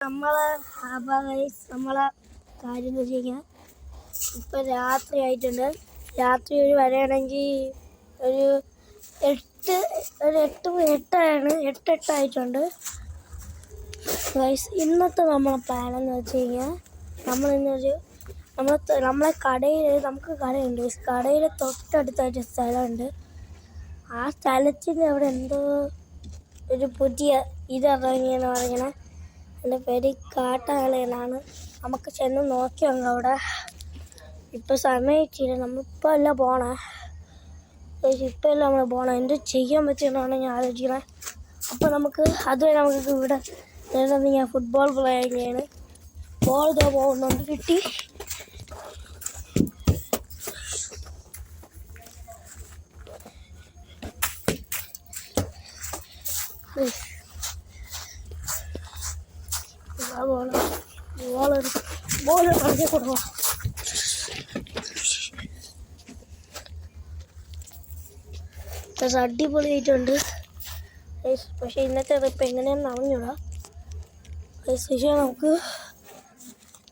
നമ്മളെ കാര്യം എന്ന് വെച്ച് കഴിഞ്ഞാൽ ഇപ്പം രാത്രി ആയിട്ടുണ്ട്. രാത്രി വരെയാണെങ്കിൽ ഒരു എട്ടായിട്ടുണ്ട്. ഇന്നത്തെ നമ്മളെ പ്ലാൻ എന്ന് വെച്ച് കഴിഞ്ഞാൽ നമ്മളെ നമുക്ക് കടയുണ്ട്. കടയിൽ തൊട്ടടുത്തായിട്ട് സ്ഥലമുണ്ട്. ആ സ്ഥലത്തിൻ്റെ അവിടെ എന്തോ ഒരു പുതിയ ഇറങ്ങിയെന്ന് പറയണേ. എൻ്റെ പേര് കാട്ടാളനാണ്. നമുക്ക് ചെന്ന് നോക്കിയുണ്ട് അവിടെ. ഇപ്പം സമയത്തില്ല, നമ്മളിപ്പോൾ അല്ല പോണേ. ഇപ്പം അല്ല നമ്മൾ പോണേ. എന്ത് ചെയ്യാൻ പറ്റുമെന്നാണ് ഞാൻ ആലോചിക്കണേ. അപ്പോൾ അതുവരെ നമുക്ക് ഇവിടെ ഞാൻ ഫുട്ബോൾ പ്ലേയിങ്ങാണ്. ബോൾ ഇതോ പോകുന്നുണ്ട്. കിട്ടി. ബോൾ കളിച്ച് കൊടുക്കുക. അടിപൊളിയായിട്ടുണ്ട്. പക്ഷേ ഇന്നത്തെ ഇപ്പം എങ്ങനെയാണെന്ന് അറിഞ്ഞൂടാ.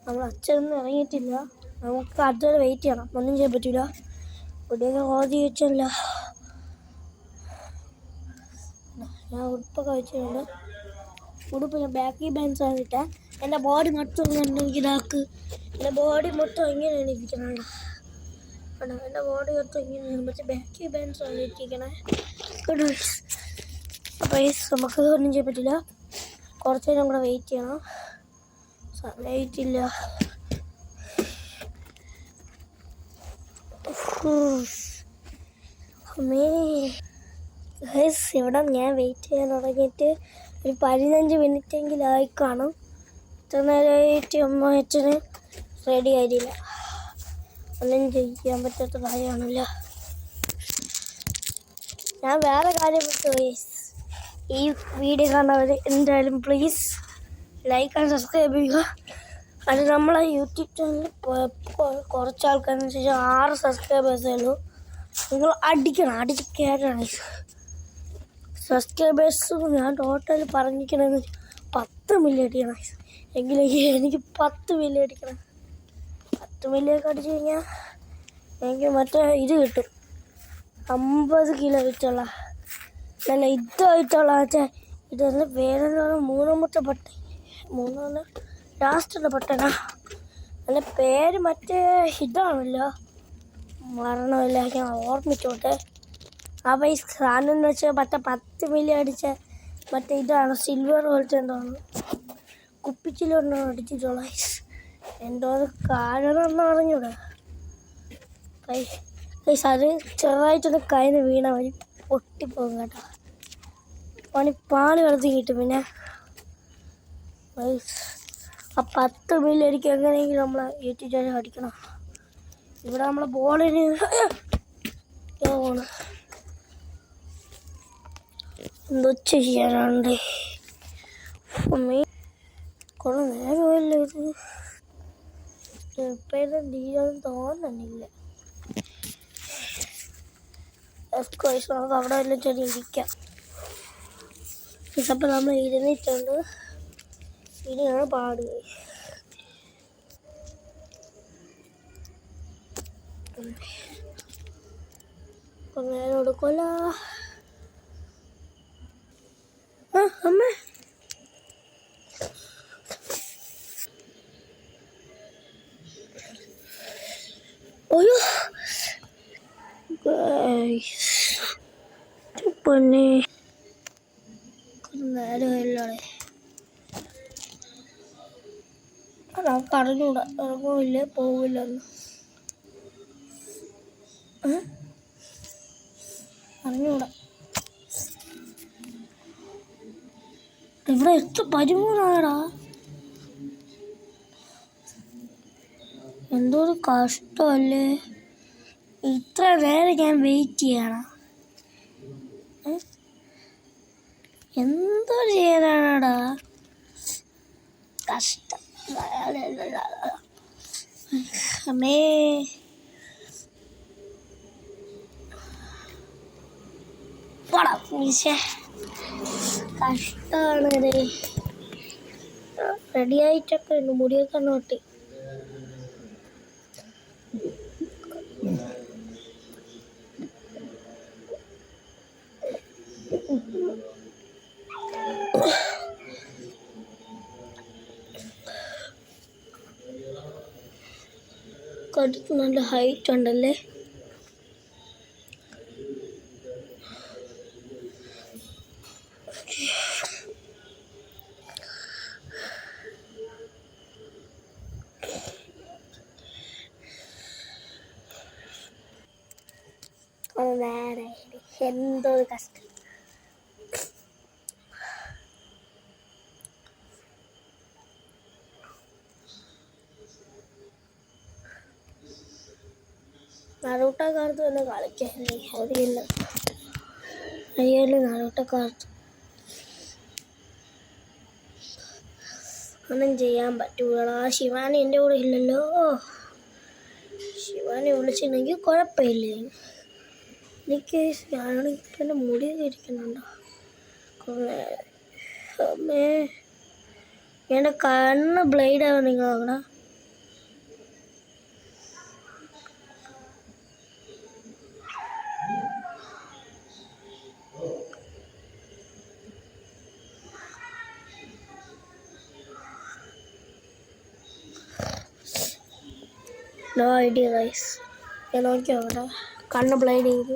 നമ്മൾ അച്ഛനൊന്നും ഇറങ്ങിയിട്ടില്ല. നമുക്ക് അതുവരെ വെയിറ്റ് ചെയ്യണം. ഒന്നും ചെയ്യാൻ പറ്റില്ല. ഇവിടെയൊക്കെ ഓതി വെച്ചല്ല. ഞാൻ ഉടുപ്പൊക്കെ വെച്ചിട്ടുണ്ട്. ഉടുപ്പ് ഞാൻ ബാക്കി ബാൻസാണ് ഇട്ടേ. എൻ്റെ ബോഡി മൊത്തം ഇതാക്ക്. എൻ്റെ ബോഡി മൊത്തം ഇങ്ങനെയാണ് ഇരിക്കണത്. എൻ്റെ ബോഡി മൊത്തം ഇങ്ങനെയാണ്. പക്ഷേ ബാക്കി ബാൻസാണ് ഇട്ടിരിക്കണേ. അപ്പോൾ നമുക്ക് ഒന്നും ചെയ്യാൻ പറ്റില്ല. കുറച്ച് നേരം കൂടെ വെയിറ്റ് ചെയ്യണം. സമയമില്ല. ഇവിടെ ഞാൻ വെയിറ്റ് ചെയ്യാൻ തുടങ്ങിയിട്ട് ഒരു 15 മിനിറ്റെങ്കിലും ആയി കാണും. ഇത്ര നേരമായിട്ട് അച്ഛന് റെഡി ആയിട്ടില്ല. ഒന്നും ചെയ്യാൻ പറ്റാത്ത കാര്യമാണല്ലോ. ഞാൻ വേറെ കാര്യം വിട്ടുപോയി. ഈ വീഡിയോ കാണുന്നവർ എന്തായാലും പ്ലീസ് ലൈക്ക് ആൻഡ് സബ്സ്ക്രൈബ് ചെയ്യുക. അത് നമ്മളെ യൂട്യൂബ് ചാനലിൽ കുറച്ച് ആൾക്കാരെന്ന് വെച്ചാൽ 6 സബ്സ്ക്രൈബേഴ്സേ ഉള്ളൂ. നിങ്ങൾ അടിച്ച് കയറ്റണം. സബ്സ്ക്രൈബേഴ്സ് ഞാൻ ടോട്ടൽ പറഞ്ഞിരിക്കണമെന്ന് 10 മില്യൺ അടിക്കണം. എങ്കിലേക്ക് എനിക്ക് 10 മില്യൺ അടിക്കണം. 10 മില്യൺ അടിച്ചു കഴിഞ്ഞാൽ എനിക്ക് മറ്റേ ഇത് കിട്ടും. 50 കിലോ വെച്ചുള്ള നല്ല ഇതായിട്ടുള്ള ഇതെന്ന് പേരെന്ന് പറഞ്ഞാൽ 3 പട്ട. 3 ലാസ്റ്റുള്ള പട്ടനാ. എൻ്റെ പേര് മറ്റേ ഇതാണല്ലോ. മരണമില്ല, ഞാൻ ഓർമ്മിച്ചോട്ടെ. ആ പൈസ സാധനം എന്ന് വെച്ചാൽ 10 മില്യൺ അടിച്ച മറ്റേ ഇതാണ്. സിൽവർ പോലത്തെ എന്താണ് കുപ്പിച്ചിലുണ്ടോ അടിച്ചിട്ടുള്ള. എന്തോ കാരണം എന്ന് പറഞ്ഞൂടെ. അത് ചെറുതായിട്ടൊന്ന് കയ്യിൽ വീണാൽ മതി, പൊട്ടിപ്പോകും കേട്ടോ. പാല് കളത്തി കിട്ടും. പിന്നെ ആ 10 മില്യൺ അടിക്കും. എങ്ങനെയെങ്കിലും നമ്മളെ യൂട്യൂബ് ചാനൽ അടിക്കണം. ഇവിടെ നമ്മളെ ബോളിന് പോകണം. എന്തോ ചെയ്യാനുണ്ട്. കുറേ നേരമല്ല ഇത്. ഇപ്പം തീരൊന്നും തോന്നുന്നില്ല. നമുക്ക് അവിടെ എല്ലാം ചെറിയ ഇരിക്കാം. ഇപ്പം നമ്മൾ ഇരുന്നിട്ടുണ്ട്. ഇനിയാണ് പാട്. നേരം കൊടുക്കല്ല. അമ്മ ഒയ്യോ പൊന്നെ നേരമല്ലേ. നമുക്ക് അറിഞ്ഞൂടാ ഇറങ്ങുമില്ല പോവില്ലെന്ന്. അറിഞ്ഞൂടാ. ഇവിടെ എത്ര 13 എന്തോ ഒരു കഷ്ടമല്ലേ. ഇത്ര നേരം ഞാൻ വെയിറ്റ് ചെയ്യണം. എന്തോ ചെയ്യാനാടാ കഷ്ടം. അമ്മേ കഷ്ടമാണ്. റെഡി ആയിട്ടൊക്കെ ഉണ്ട്. മുടിയൊക്കെ നോട്ടി. കടുത്ത് നല്ല ഹൈറ്റ് ഉണ്ടല്ലേ. വേറെ എന്തോ കഷ്ടം. നാടോട്ടക്കാലത്ത് തന്നെ കളിക്കാനേ അറിയില്ല. നാടോട്ടക്കാലത്ത് ഒന്നും ചെയ്യാൻ പറ്റൂല. ശിവാനി എൻ്റെ കൂടെ ഇല്ലല്ലോ. ശിവാനി വിളിച്ചിട്ടുണ്ടെങ്കിൽ കുഴപ്പമില്ല. എനിക്ക് ഞാനാണെങ്കിൽ എൻ്റെ മുടിയൊക്കെ ഇരിക്കുന്നുണ്ടോ. അമ്മേ എൻ്റെ കണ്ണ് ബ്ലേഡാണ് നിങ്ങൾ നോക്കണം. No idea guys. ഞാൻ നോക്കിയോ അവിടെ കണ്ണ് ബ്ലൈഡ് ചെയ്ത്.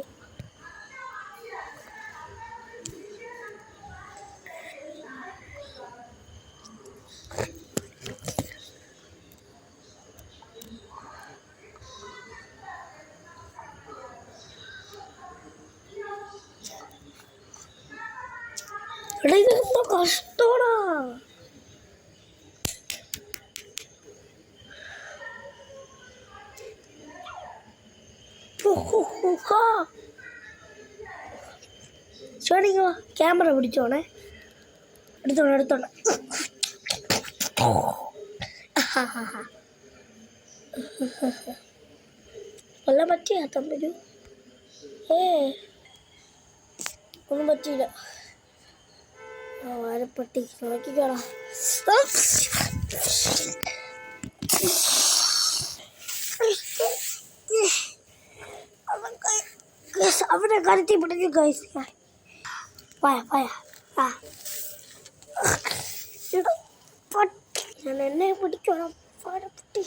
എടാ ഇതെന്തോ കഷ്ടമാടാ. ചോണിങ്ങോ ക്യാമറ പിടിച്ചോണേ. എടുത്തോണേ. കൊല്ലാൻ പറ്റിയ തമ്പരു. ഒന്നും പറ്റിയില്ല. വാരപ്പട്ടി നോക്കിക്കോളാം. അവനെ കരുത്തി പിടിച്ചു ഗൈസ്. ഞാൻ എന്നെ പിടിക്കണം. വാരപ്പട്ടി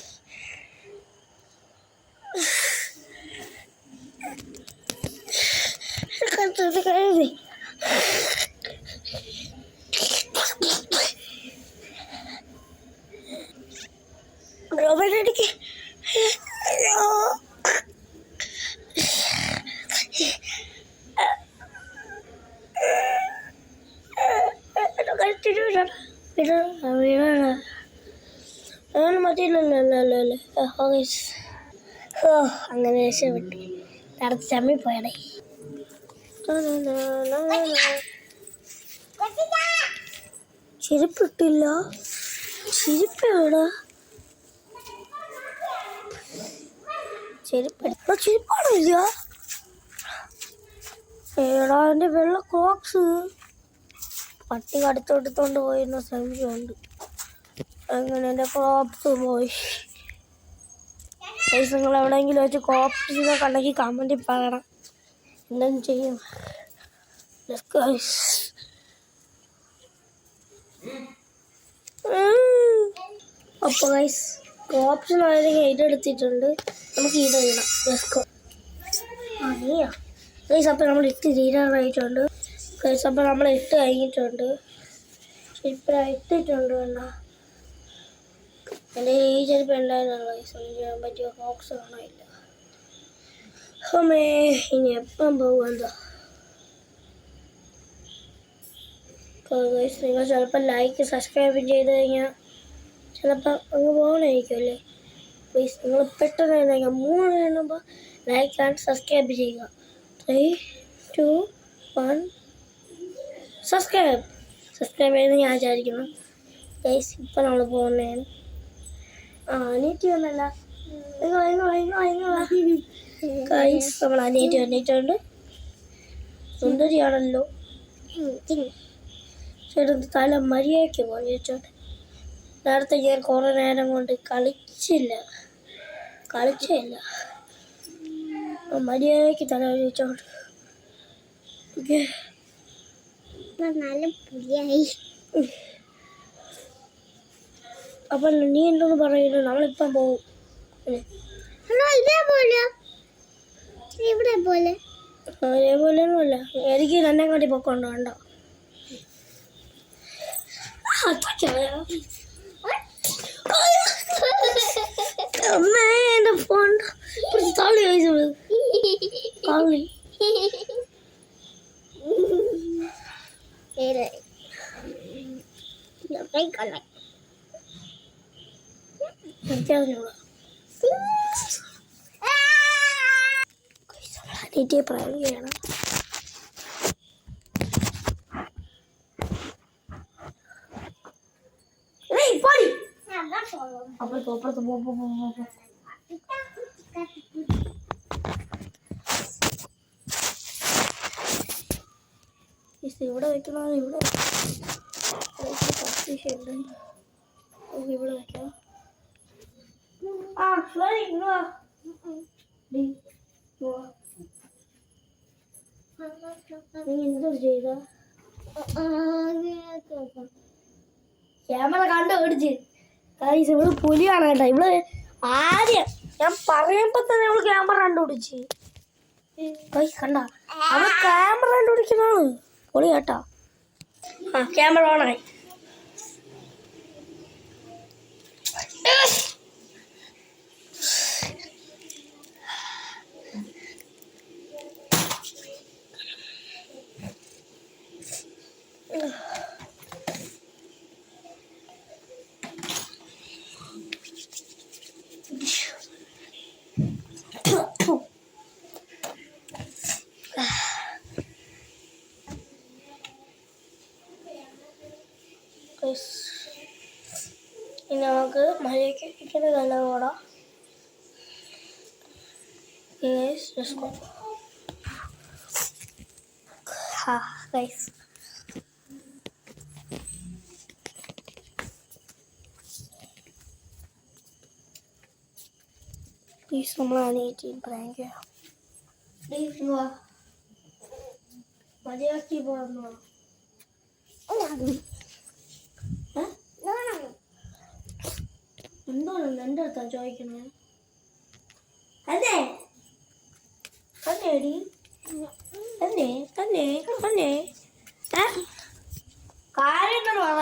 കരുതി. അവനെനിക്ക് മതിയില്ലല്ലോ. അങ്ങനെ രക്ഷപ്പെട്ടു. നടത്തി ചമ്മി പോയടേ. ചെരുപ്പിട്ടില്ല. ചെരുപ്പാണ്. ചെരുപ്പാണില്ല. ഏടാ എൻ്റെ വെള്ള ക്രോക്സ് പട്ടി കടുത്തെടുത്തോണ്ട് പോയിരുന്ന സംശയമുണ്ട്. അങ്ങനെ എൻ്റെ ക്രോപ്സ് പോയി. നിങ്ങൾ എവിടെയെങ്കിലും വെച്ച് ക്രോപ്സിനെ കണ്ടെങ്കിൽ കമൻറ്റിൽ പറയണം. എന്തെങ്കിലും ചെയ്യും. അപ്പോൾ ഗൈസ് ക്രോപ്സ് വളരെ ഇതെടുത്തിട്ടുണ്ട്. നമുക്ക് ഇടണം. നീയാ ഗൈസ്. അപ്പോൾ നമ്മൾ ഇട്ട് തീരാറായിട്ടുണ്ട് ഗൈസ്. അപ്പോൾ നമ്മൾ ഇട്ട് കഴിഞ്ഞിട്ടുണ്ട്. ചെരുപ്പ് ഇട്ടിട്ടുണ്ട്. എന്നാ എൻ്റെ ഈ ചെരുപ്പ് ഉണ്ടായിരുന്നല്ലോ ഗൈസ്. ഒന്നും ചെയ്യാൻ പറ്റിയ ക്രോക്സ് കാണാനില്ല. അമ്മേ ഇനി എപ്പം പോകും എന്താ ഗൈസ്. നിങ്ങൾ ചിലപ്പോൾ ലൈക്ക് സബ്സ്ക്രൈബ് ചെയ്ത് കഴിഞ്ഞാൽ ചിലപ്പോൾ അങ്ങ് പോകണമായിരിക്കുമല്ലേ. പ്ലീസ് നിങ്ങൾ പെട്ടെന്ന് എഴുതാം. 3 എണ്ണുമ്പോൾ ലൈക്ക് ആൻഡ് സബ്സ്ക്രൈബ് ചെയ്യുക. 3, 2, 1 സബ്സ്ക്രൈബ് ചെയ്ത് ഞാൻ വിചാരിക്കുന്നു ഗൈസ്. ഇപ്പം നമ്മൾ പോകുന്നതാണ്. അനിയത്തി വന്നല്ല ഗൈസ്. നമ്മൾ അനിയത്തി വന്നിട്ടുണ്ട്. സുന്ദരിയാണല്ലോ. ചേട്ടൻ തല മര്യാദയ്ക്ക് പോയി ചേട്ടൻ. നേരത്തെ ഞാൻ കുറേ നേരം കൊണ്ട് കളിച്ചില്ല. മര്യാദയ്ക്ക് തല കഴിച്ചോണ്ട് നല്ല പുലിയായി. അപ്പം നീ എന്തോന്ന് പറയുന്നു? നമ്മളിപ്പം പോവും. അതേപോലെയൊന്നുമല്ല, എനിക്ക് തന്നെ കാട്ടി പൊക്കമുണ്ടോ കണ്ടോ? അമ്മേ എൻ്റെ ഫോൺ തള്ളി കഴിച്ചത് കള്ളി. എനിക്കറിഞ്ഞൂടാ. അനിയത്തിയെ പറയുകയാണ്. അപ്പുറത്ത് പോ. ഇവിടെ വെക്കണോ? ഇവിടെ ഇവിടെ വെക്കാം. നീ എന്തോ ചെയ്ത? ക്യാമറ കണ്ടുപിടിച്ച് ഇവള് പുലിയാണ് കേട്ടോ. ഇവള് ആദ്യം ഞാൻ പറയുമ്പോ തന്നെ അവള് ക്യാമറ കണ്ടുപിടിച്ച്. കണ്ട അവള് ക്യാമറ കണ്ടുപിടിക്കുന്നതാണ് പൊളി കേട്ടോ. ക്യാമറ ഓണായി. ഇനി നമുക്ക് മഴയൊക്കെ ഇരിക്കുന്ന നല്ല കൂടാ. പ്ലീസ് നമ്മൾ അനിയത്തിയും പ്രാങ്ക് ചെയ്യാം. മതിയാക്കി പോകണോ? എന്താണ് എൻ്റെ അടുത്താ ചോദിക്കുന്നത്? അല്ലേ അല്ലേടി അല്ലേ അല്ലേ അല്ലേ കാര്യം എന്താണ് പറ.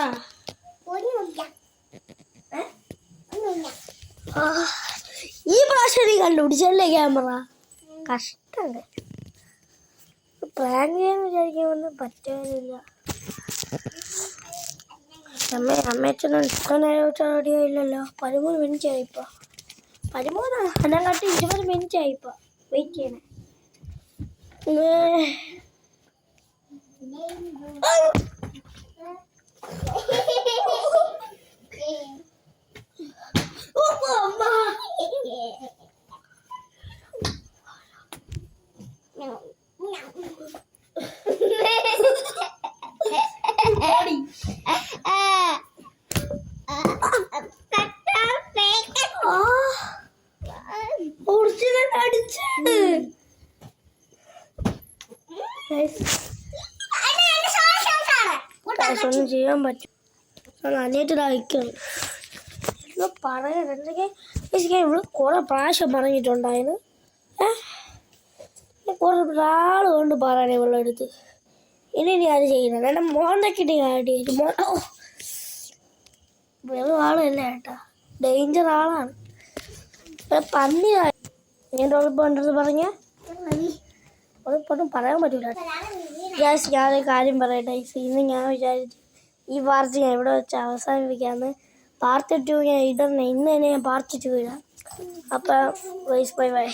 ഈ പ്രാവശ്യം നീ കണ്ടുപിടിച്ചല്ലേ ക്യാമറ? കഷ്ടം. പ്രാങ്ക് ചെയ്യാൻ വിചാരിക്കാനൊന്നും പറ്റാനില്ല. അമ്മയച്ചൊന്നും ഇത്ര നേരം ഓടിയോ ഇല്ലല്ലോ. 13 മിനിറ്റ് ആയിപ്പോൾ. 13 അതിനെക്കാട്ടി 20 മിനിറ്റ് ആയിപ്പോൾ വെയിറ്റ് ചെയ്യണേ. ഒന്നും ചെയ്യാൻ പറ്റും. അനിയത്തി അയക്കണം പറയാൻ എന്തൊക്കെ ഇവിടെ കുറെ പ്രാവശ്യം പറഞ്ഞിട്ടുണ്ടായിരുന്നു. കുറെ നാൾ കൊണ്ട് പറയണേ ഇവളുടെ അടുത്ത്. ഇനി ഞാൻ ചെയ്യുന്നത് എൻ്റെ മോന്തക്കിട്ട് കാട്ടി. വെറും ആളല്ല കേട്ടാ, ഡേഞ്ചർ ആളാണ്. പന്നി ഞാൻ ഉറപ്പ് എൻ്റെ അടുത്ത് പറഞ്ഞ ഉറപ്പൊന്നും പറയാൻ പറ്റൂല. ഗ്യാസ് ഞാനൊരു കാര്യം പറയട്ടെ. ഇന്ന് ഞാൻ വിചാരിച്ചു ഈ പാർട്ടി ഞാൻ ഇവിടെ വെച്ച് അവസാനിപ്പിക്കാമെന്ന്. പാർട്ട് 2 ഞാൻ ഇടണേ. ഇന്ന് തന്നെ ഞാൻ പാർട്ട് 2 ഇടാം. അപ്പം ബൈ ബൈ.